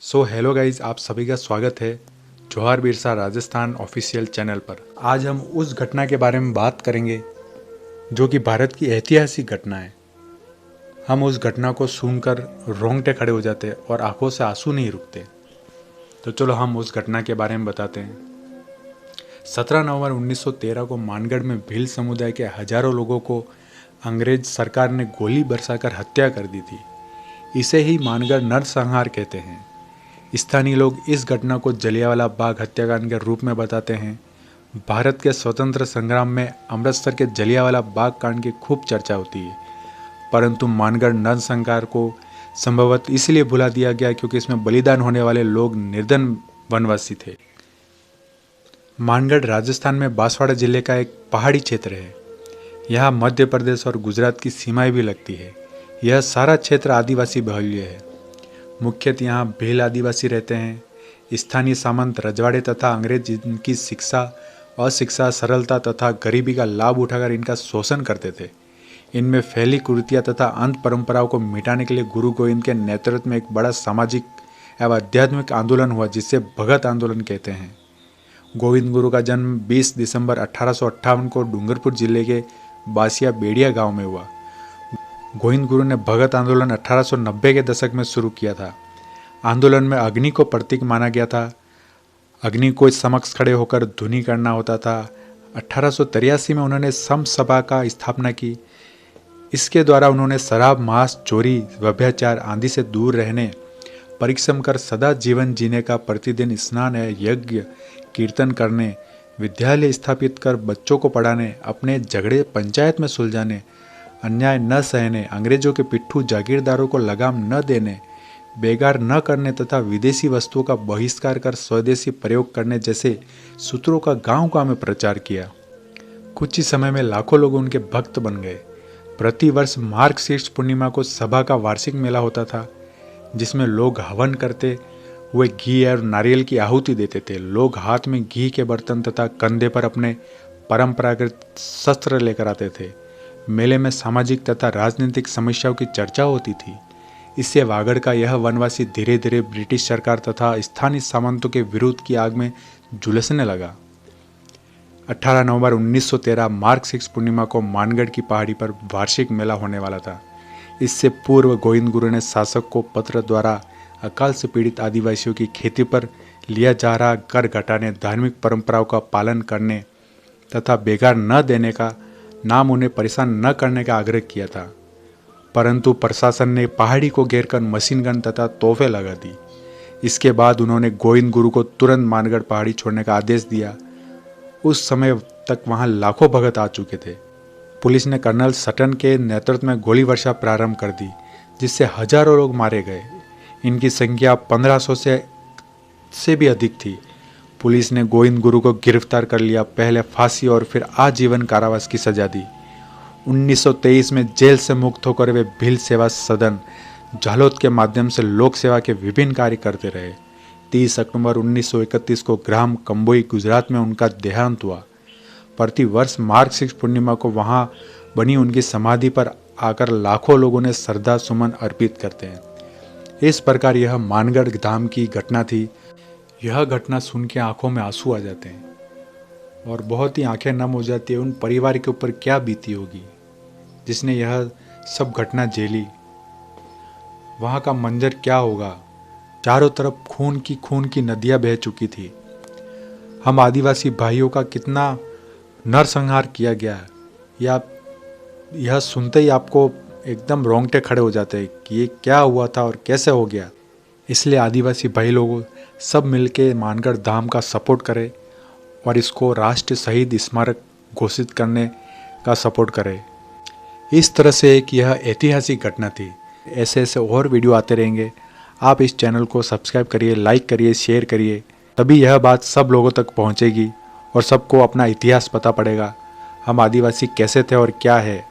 Hello guys, आप सभी का स्वागत है जोहार बिरसा राजस्थान ऑफिशियल चैनल पर। आज हम उस घटना के बारे में बात करेंगे जो कि भारत की ऐतिहासिक घटना है। हम उस घटना को सुनकर रोंगटे खड़े हो जाते हैं और आंखों से आंसू नहीं रुकते। तो चलो हम उस घटना के बारे में बताते हैं। 17 नवंबर 1913 को मानगढ़ में भील समुदाय के हजारों लोगों को अंग्रेज सरकार ने गोली बरसाकर हत्या कर दी थी। इसे ही मानगढ़ नरसंहार कहते हैं। स्थानीय लोग इस घटना को जलियांवाला बाग हत्याकांड के रूप में बताते हैं। भारत के स्वतंत्र संग्राम में अमृतसर के जलियांवाला बाग कांड की खूब चर्चा होती है, परंतु मानगढ़ नरसंहार को संभवतः इसलिए भुला दिया गया क्योंकि इसमें बलिदान होने वाले लोग निर्धन वनवासी थे। मानगढ़ राजस्थान में बांसवाड़ा जिले का एक पहाड़ी क्षेत्र है। यहाँ मध्य प्रदेश और गुजरात की सीमाएं भी लगती है। यह सारा क्षेत्र आदिवासी बहुल्य है। मुख्यतः यहाँ भील आदिवासी रहते हैं। स्थानीय सामंत रजवाड़े तथा अंग्रेज जिनकी शिक्षा, अशिक्षा, सरलता तथा गरीबी का लाभ उठाकर इनका शोषण करते थे। इनमें फैली कुरीतियाँ तथा अंध परंपराओं को मिटाने के लिए गुरु गोविंद के नेतृत्व में एक बड़ा सामाजिक एवं आध्यात्मिक आंदोलन हुआ, जिसे भगत आंदोलन कहते हैं। गोविंद गुरु का जन्म 20 दिसंबर 1858 को डूंगरपुर जिले के बासिया बेड़िया गांव में हुआ। गोविंद गुरु ने भगत आंदोलन 1890 के दशक में शुरू किया था। आंदोलन में अग्नि को प्रतीक माना गया था। अग्नि को समक्ष खड़े होकर धुनी करना होता था। 1883 में उन्होंने सम सभा का स्थापना की। इसके द्वारा उन्होंने शराब, मांस, चोरी, व्यभिचार आदि से दूर रहने, परिश्रम कर सदा जीवन जीने का, प्रतिदिन स्नान, यज्ञ, कीर्तन करने, विद्यालय स्थापित कर बच्चों को पढ़ाने, अपने झगड़े पंचायत में सुलझाने, अन्याय न सहने, अंग्रेजों के पिट्ठू जागीरदारों को लगाम न देने, बेगार न करने तथा विदेशी वस्तुओं का बहिष्कार कर स्वदेशी प्रयोग करने जैसे सूत्रों का गांव-गांव में प्रचार किया। कुछ ही समय में लाखों लोग उनके भक्त बन गए। प्रतिवर्ष मार्गशीर्ष पूर्णिमा को सभा का वार्षिक मेला होता था, जिसमें लोग हवन करते हुए घी और नारियल की आहुति देते थे। लोग हाथ में घी के बर्तन तथा कंधे पर अपने परंपरागत शस्त्र लेकर आते थे। मेले में सामाजिक तथा राजनीतिक समस्याओं की चर्चा होती थी। इससे वागड़ का यह वनवासी धीरे धीरे ब्रिटिश सरकार तथा स्थानीय सामंतों के विरोध की आग में झुलसने लगा। 18 नवंबर 1913 मार्गशीर्ष पूर्णिमा को मानगढ़ की पहाड़ी पर वार्षिक मेला होने वाला था। इससे पूर्व गोविंद गुरु ने शासक को पत्र द्वारा अकाल से पीड़ित आदिवासियों की खेती पर लिया जा रहा कर घटाने, धार्मिक परंपराओं का पालन करने तथा बेगार न देने का, नाम उन्हें परेशान न करने का आग्रह किया था, परंतु प्रशासन ने पहाड़ी को घेर कर मशीन गन तथा तोहफे लगा दी। इसके बाद उन्होंने गोविंद गुरु को तुरंत मानगढ़ पहाड़ी छोड़ने का आदेश दिया। उस समय तक वहां लाखों भगत आ चुके थे। पुलिस ने कर्नल सटन के नेतृत्व में गोली वर्षा प्रारंभ कर दी, जिससे हजारों लोग मारे गए। इनकी संख्या 1500 से भी अधिक थी। पुलिस ने गोविंद गुरु को गिरफ्तार कर लिया, पहले फांसी और फिर आजीवन कारावास की सजा दी। 1923 में जेल से मुक्त होकर वे भील सेवा सदन झालोद के माध्यम से लोक सेवा के विभिन्न कार्य करते रहे। 30 अक्टूबर 1931 को ग्राम कंबोई, गुजरात में उनका देहांत हुआ। प्रतिवर्ष मार्गशीर्ष पूर्णिमा को वहां बनी उनकी समाधि पर आकर लाखों लोगों ने श्रद्धा सुमन अर्पित करते हैं। इस प्रकार यह मानगढ़ धाम की घटना थी। यह घटना सुन के आंखों में आंसू आ जाते हैं और बहुत ही आंखें नम हो जाती है। उन परिवार के ऊपर क्या बीती होगी जिसने यह सब घटना झेली। वहाँ का मंजर क्या होगा। चारों तरफ खून की नदियाँ बह चुकी थी। हम आदिवासी भाइयों का कितना नरसंहार किया गया है, यह सुनते ही आपको एकदम रोंगटे खड़े हो जाते हैं कि ये क्या हुआ था और कैसे हो गया। इसलिए आदिवासी भाई लोगों सब मिलके मानगढ़ धाम का सपोर्ट करें और इसको राष्ट्रीय शहीद स्मारक घोषित करने का सपोर्ट करें। इस तरह से एक यह ऐतिहासिक घटना थी। ऐसे और वीडियो आते रहेंगे। आप इस चैनल को सब्सक्राइब करिए, लाइक करिए, शेयर करिए, तभी यह बात सब लोगों तक पहुंचेगी और सबको अपना इतिहास पता पड़ेगा। हम आदिवासी कैसे थे और क्या है।